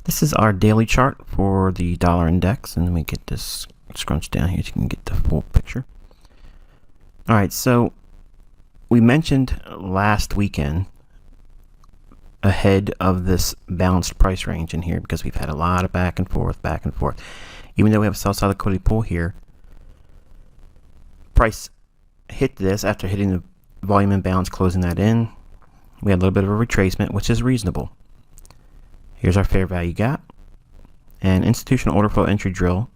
This is our daily chart for the dollar index, and let me get this scrunched down here so you can get the full picture. All right, so we mentioned last weekend ahead of this balanced price range in here, because we've had a lot of back and forth. Even though we have a sell-side liquidity pool here, price hit this after hitting the volume imbalance, closing that in. We had a little bit of a retracement, which is reasonable. Here's our fair value gap, and institutional order flow entry drill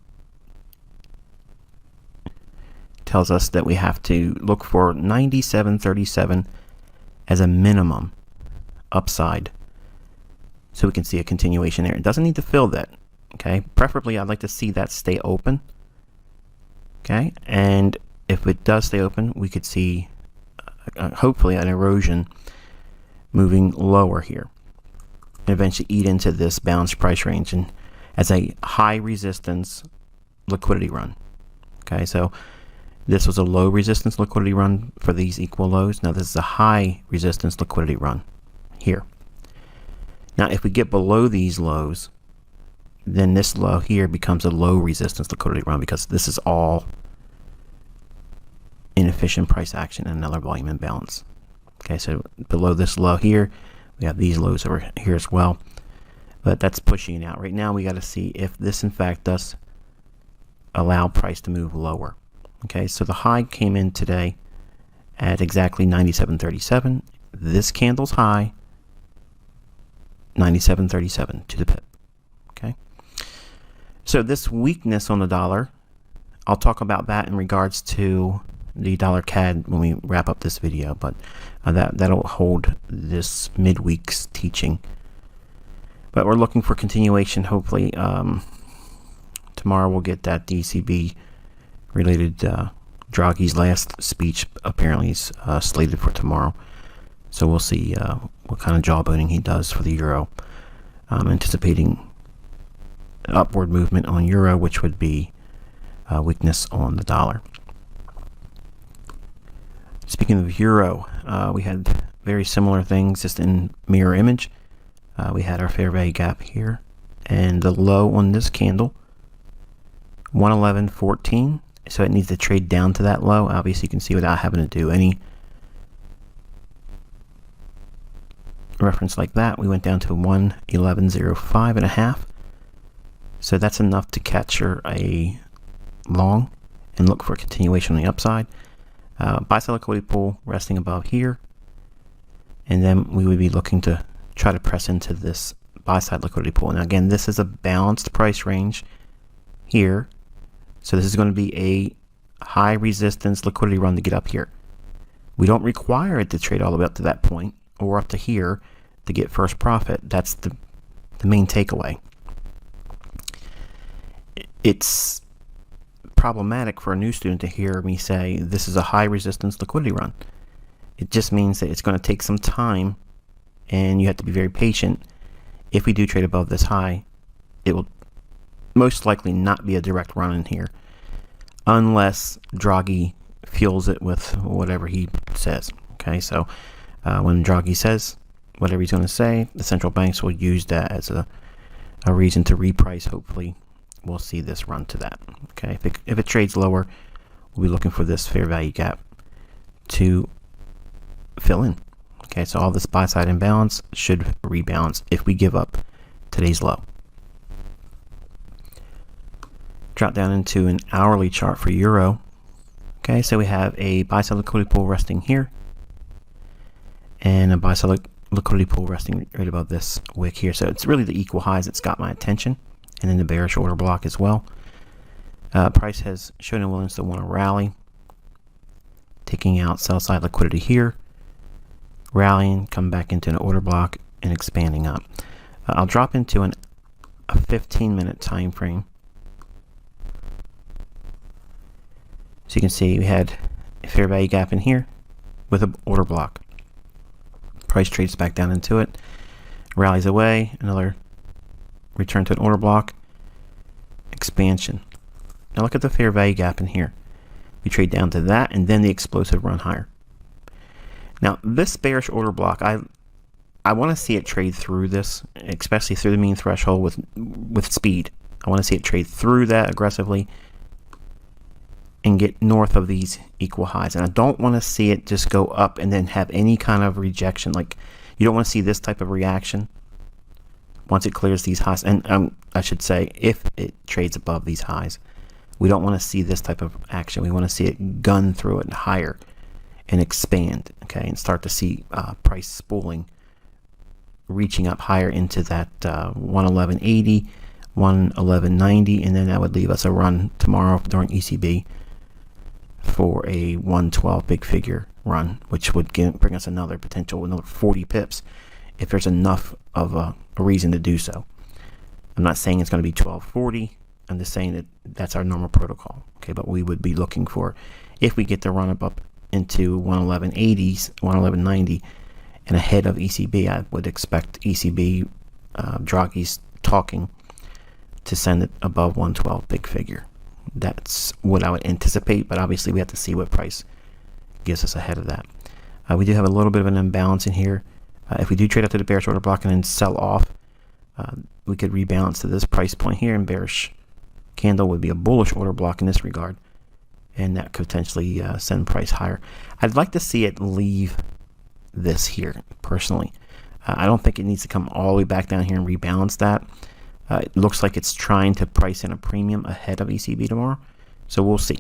tells us that we have to look for 97.37 as a minimum upside, so we can see a continuation there. It doesn't need to fill that. Okay, preferably I'd like to see that stay open. Okay, and if it does stay open, we could see hopefully an erosion moving lower here, and eventually eat into this balanced price range and as a high resistance liquidity run. Okay, so this was a low resistance liquidity run for these equal lows. Now this is a high resistance liquidity run here. Now if we get below these lows, then this low here becomes a low resistance liquidity run, because this is all inefficient price action and another volume imbalance. Okay, so below this low here, we have these lows over here as well, but that's pushing it out. Right now we got to see if this in fact does allow price to move lower. Okay, so the high came in today at exactly 97.37. This candle's high, 97.37 to the pip. Okay, so this weakness on the dollar, I'll talk about that in regards to the dollar CAD when we wrap up this video, but that'll hold this midweek's teaching. But we're looking for continuation. Hopefully tomorrow we'll get that ECB related Draghi's last speech. Apparently is slated for tomorrow, so we'll see what kind of jawboning he does for the euro. Anticipating upward movement on euro, which would be weakness on the dollar. Speaking of euro, we had very similar things, just in mirror image. We had our fair value gap here, and the low on this candle, 111.14. So it needs to trade down to that low. Obviously, you can see without having to do any reference like that, we went down to 111.05 and a half. So that's enough to capture a long and look for a continuation on the upside. Buy side liquidity pool resting above here, and then we would be looking to try to press into this buy side liquidity pool. Now again, this is a balanced price range here, so this is going to be a high resistance liquidity run to get up here. We don't require it to trade all the way up to that point or up to here to get first profit. That's the main takeaway. It's problematic for a new student to hear me say this is a high resistance liquidity run. It just means that it's going to take some time, and you have to be very patient. If we do trade above this high, it will most likely not be a direct run in here, unless Draghi fuels it with whatever he says. Okay, so when Draghi says whatever he's going to say, the central banks will use that as a reason to reprice. Hopefully we'll see this run to that. Okay, if it trades lower, we'll be looking for this fair value gap to fill in. Okay, so all this buy side imbalance should rebalance if we give up today's low. Drop down into an hourly chart for euro. Okay, so we have a buy side liquidity pool resting here, and a buy side liquidity pool resting right above this wick here. So it's really the equal highs that's got my attention, and then the bearish order block as well. Price has shown a willingness to want to rally, taking out sell side liquidity here, rallying, come back into an order block, and expanding up. I'll drop into a 15-minute time frame. So you can see we had a fair value gap in here with an order block. Price trades back down into it, rallies away, another return to an order block, expansion. Now look at the fair value gap in here. We trade down to that, and then the explosive run higher. Now this bearish order block, I I want to see it trade through this, especially through the mean threshold with speed. I want to see it trade through that aggressively and get north of these equal highs. And I don't want to see it just go up and then have any kind of rejection. Like, you don't want to see this type of reaction once it clears these highs. And I should say, if it trades above these highs, we don't want to see this type of action. We want to see it gun through it higher and expand, okay, and start to see price spooling, reaching up higher into that 111.80, 111.90, and then that would leave us a run tomorrow during ECB for a 112 big figure run, which would bring us another 40 pips if there's enough of a reason to do so. I'm not saying it's going to be 1240. I'm just saying that that's our normal protocol, okay? But we would be looking for, if we get the run up into 111.80s, 111.90, and ahead of ECB, I would expect ECB, Draghi's talking, to send it above 112 big figure. That's what I would anticipate, but obviously we have to see what price gives us ahead of that. We do have a little bit of an imbalance in here. If we do trade up to the bearish order block and then sell off, we could rebalance to this price point here, and bearish candle would be a bullish order block in this regard, and that could potentially send price higher. I'd like to see it leave this here, personally. I don't think it needs to come all the way back down here and rebalance that. It looks like it's trying to price in a premium ahead of ECB tomorrow, so we'll see.